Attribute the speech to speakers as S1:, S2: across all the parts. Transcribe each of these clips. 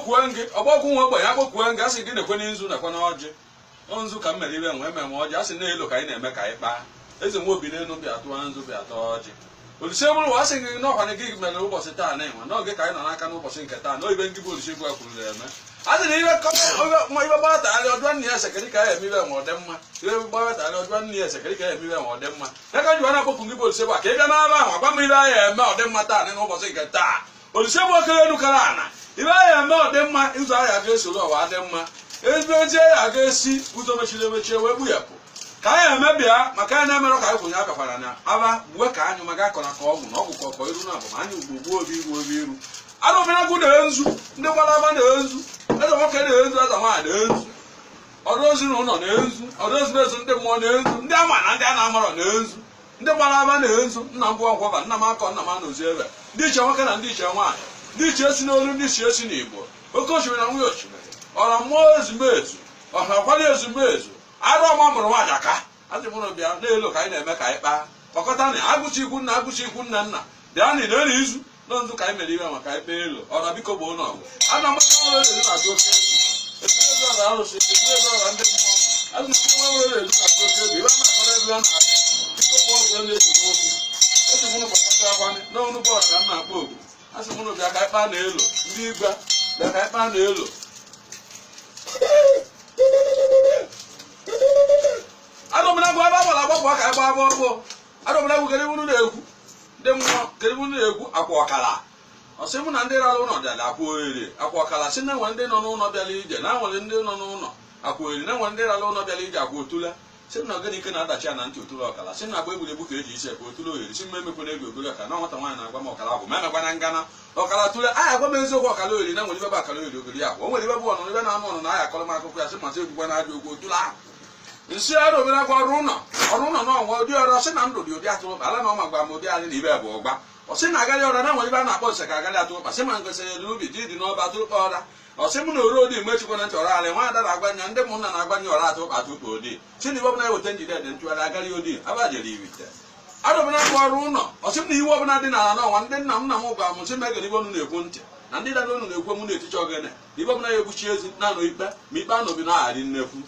S1: kpokuenge ọgbọkwu nwe ogbenye akpọkuenge asị gị na-ekwe n'izu nakwa n'ọjị nzu ka m mere ibe nwe eme ọjị asị na-elo ka anyị na-eme ka anyị kpaa eze nwe obi n'elu bịa tụọ nzu bịa tọọ ọjị Olise bụrụ wa asị gị n'ọkwana gị mere ụbọchị taa na-enwe n'oge ka anyị nọ n'aka n'ụbọchị nke taa n'ibe ngị bụ Olise bụ kwuru eme asị na ibe gbawatarị ọjụọ nna ya esekere ka ya eme ibe nwe ọdị mma ibe gbawatarị ọjụọ nna ya esekere ka ya eme ibe nwe ọdị mma ya ka jụọ na-akpọpụ ngị bụ Olise bụ ka ị bịa n'aba ahụ agwa m ibe anyị eme ọdị mma taa n'ụbọchị nke taa Olise bụ okere elu kara ana ibe anyị eme ọdị mma ịzụ ahịa ga-esoro ọwa dị mma ezi ozi ya ga-esi ụzọ mechiri emechie wee gbuyapụ ka anyị emebịa maka anyị na-emerụ ka anyị kwụnye abịakwara na aba gbuwe ka anyị maka akọ na ka ọgwụ na ọgwụ ka ọkọ iru na abụ ma anyị ugbo obi iru obi iru anụ omenagụ na-enzu ndị gbalaba na-enzu eze nwoke na-enzu eze nwaanyị na-enzu ọrụ ozi na ụlọ na-enzu ọrụ ozi na-ezu ndị mmụọ na-enzu ndị ama na ndị a na-amarọ na-enzu ndị gbalaba na-enzu nna m bụ nkwaba nna m akọ nna m anọzi ebe ndị iche nwoke na ndị iche nwaanyị ndị iche esi n'olu ndị iche esi n'Igbo oke osimiri na nwunye osimiri ọra mmụọ ezumezu ọha kwali ezumezu arụ ọma mụrụ nwaanyị aka asị mụrụ bịa n'elu ka anyị na-eme ka anyị kpaa kpakọta na agụchi ikwu nna agụchi ikwu nna nna bịa na ịna izu nọ nzu ka anyị mere iwe maka anyị kpee elu ọra biko bụ ụlọ ọgụ ana m na-atụ oke egwu ọra arụsị ọra ndị mmụọ azụ na nwere elu na-atụ oke egwu ibe na-akọrọ ebe ọ na-adị biko bụ ọgwụ na-eji n'okwu otu mụrụ gbakọta akwanye n'ọnụ bọọlụ ka m na-akpọ ogu asị mụrụ bịa ka anyị kpaa na elu ndị igwe bịa ka anyị kpaa na elu adọmnagụ ebe agbara agbapụ ka anyị gbaa ọgbọ adọmnagụ keribunu na-ekwu ndị mmụọ keribunu na-ekwu akwa ọkara ọsị mụ na ndị rara ụlọ bịara akwa ohere akwa ọkara si na enwe ndị nọ n'ụlọ bịara ije na nwere ndị nọ n'ụlọ akwa ohere na enwe ndị rara ụlọ bịara ije akwa otula si na ogene ike na-adachi ya na ntị otula ọkara si na agba egwuregwu ka eji isi ekwe otula ohere si mmemekwe na ego ogori ọkara na nwata nwaanyị na-agba m ọkara bụ ma emekwana ngana ọkara tụle aha agwa m eziokwu ọkara ohere na nwere ibe bụ akara ohere ogori akwa o nwere ibe bụ ọnụ ibe na-anụ ọnụ na ahịa akọrọ m akụkọ ya sị masị egwugwa na ajọ okwu otula ahụ nsị arụ omenagwa ọrụ ụlọ n'ọnwa ụdị ọrụ ọsị na ndụ dị ụdị atụrụkpa ala na ọma gwa m ụdị adị na ibe bụ ọgba ọsị na agarị ọra na nwere ibe a na-akpọ nse ka agarị atụrụkpa sị ma ngosịrị n'ubi ji dị n'ọba atụrụkpa ọra ọsị m na oro odi mgbe chikwa na ntị ọra alị nwa ada na-agwanya ndị mụnna na-agwanye ọra atụrụkpa atụrụkpa odi si na ibe ọbụla eweta njide dị ntụgharị agarị odi abajere iwite arụ omenagwa ọrụ ụlọ ọsị m na iwe ọbụla dị n'ala n'ọnwa ndị nna m gwa m sị m ege n'ibe ọnụ na-ekwu ntị na ndị dada ọnụ na-ekwu m na-eticha ogene na ibe ọbụla ya egbuchi ezi na-anọ ikpe ma ikpe anọbi na-agharị nnekwu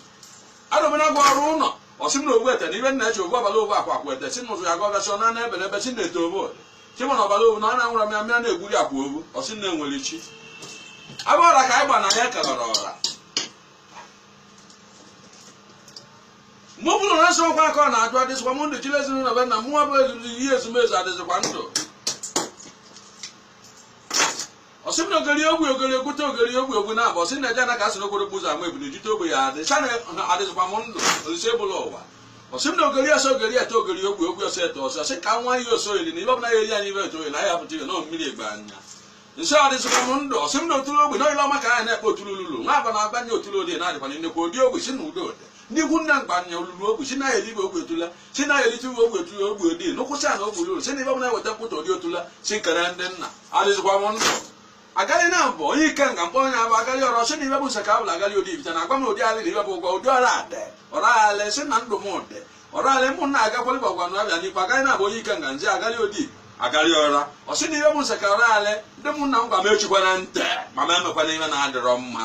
S1: arụ omenagwa ọrụ ụlọ ọsị m na ogbu ete na ibe nna eche ogbu abalị obu akwa akwa ete si m ụzụ ya gwa gasị ọ na ebe n'ebe si na-eto obo si mụ na ọbara obu na ọ na-anwụra m ya mịa na-egburi akwa obu ọsị na enwere chi abụ ọra ka anyị gba na ya kelọrọ ọra mụ bụrụ na nsọ nkwa aka ọ na-ajụ adịzikwa m ndụ chile ezinụlọ be na mụnwa bụ ihe ezumezu adịzikwa ndụ ọsị m na ogeri egwute ogeri egwu na-abụ ọsị na eje na ka asị na okporo kpụzọ ama ebunu jite ogbe ya adịcha na adịzikwa m ndụ Olise bụla ụwa ọsị m na ogeri ete ogeri egwu ọsọ ete ọsọ ọsị ka nwa ihe oso eri na ibe ọbụla ya eri anyị ibe eto oyi na ya pụta ihe na mmiri egbe anya nsị adịzikwa m ndụ ọsị m na otulu ogbe na ile ọma ka anyị na-ekpe otulu lulu nwa aba na-agbanye otulu odi na-adịkwana nnekwa ụdị ogbe si na ụdị ode ndị ikwu nna mgbanya olulu ogbe si na elibe ogbe etula si na elite uwe ogbe etula ogbe odi nụkwụsị a na ogbe lulu si na ibe ọbụla eweta mkpụta ụdị otula si nkere ndị nna adịzikwa m ndụ agarị na mbụ onye ike nga mkpọ onye abụ agarị ọrụ ọsị na ibe bụ nse ka abụla agarị odi ibite na agwa m ụdị alị na ibe bụ ụgwọ ụdị ọrụ adị ọrụ alị si na ndụ m ụdị ọrụ alị mụ na agakwalị bụ ọgwa na abịa n'ikpe agarị na-abụ onye ike nga nzi agarị odi agarị ọra ọsị na ibe bụ nse ka ọrụ alị ndị mụ na m gwa m echikwa na ntị ma m emekwana ihe na-adịrọ mma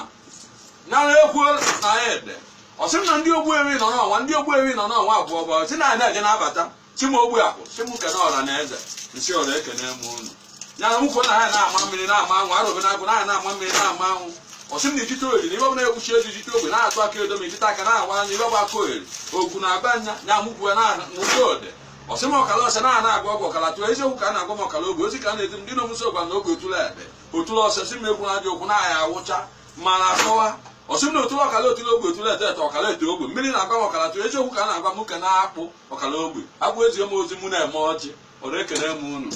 S1: na ekwu na ya ede ọsị m na ndị ogbu eri nọ n'ọnwa ndị ogbu eri nọ n'ọnwa abụọ bụ si na anyị na-eje na-abata si m ogbu akụ si m kene ọra na eze nsị ọra ekene m unu ya na mụkwo na ha na-ama mmiri na-ama anwụ arụbe na agụ na na-ama mmiri na-ama anwụ ọsị m na ijite ohere na ibe ọbụla egbuchi ezi jite ogbe na-atụ aka edo ma ijite aka na-agwa anya ibe bụ aka ohere ogwu na-agba anya ya mụkwo na n'ụdị ode ọsị m ọkala ọsị na-agwa ọgwụ ọkala tụọ eziokwu ka a na-agwa m ọkala ogbe ozi ka a na-eti ndị na-omusi ọgwa na ogbe otula ede otula ọsị si m egwu na aja okwu na-aya awụcha ma na-akọwa ọsị m na otula ọkala otula ogbe otula ete ete ọkala ete ogbe mmiri na-agwa m ọkala tụọ eziokwu ka a na-agwa m ke na-akpụ ọkala ogbe abụ ezi m ozi mụ na-eme ọjị ọrụ ekene m unu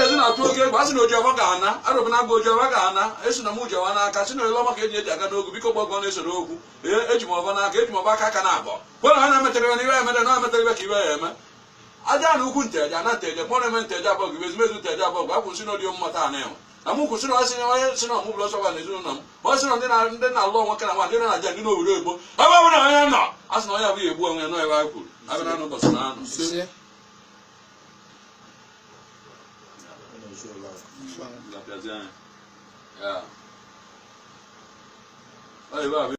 S1: ezi na-atụ oge egwu a sị na ojiọba ga-ana arụbụ na agba ojiọba ga-ana esi na m ujiọba n'aka si na ele ọma ka eji aga n'ogwu biko gbọgọ na-esoro okwu eji m ọba n'aka eji m ọba aka na-abọ kwere ha na-emetere ya na ibe emere na emetere ibe ka ibe ya eme aja na ukwu nteje na nteje mụ na-eme nteje abụọ gị ezumezu nteje abụọ gị akwụsị n'odi mmụta a na-enwe na m kwụsị na ọsị onye si na ọmụ bụla ọsọgwa na ezinụlọ m ọ sị na ndị na-alụ ọnwa ka na nwa ndị na-aja ndị n'owere egbo ebe ọ bụla onye nọ a sị na onye abụghị egbu onwe ya nọ ebe a kwuru abịa na ụbọchị na anụ Aí, vai.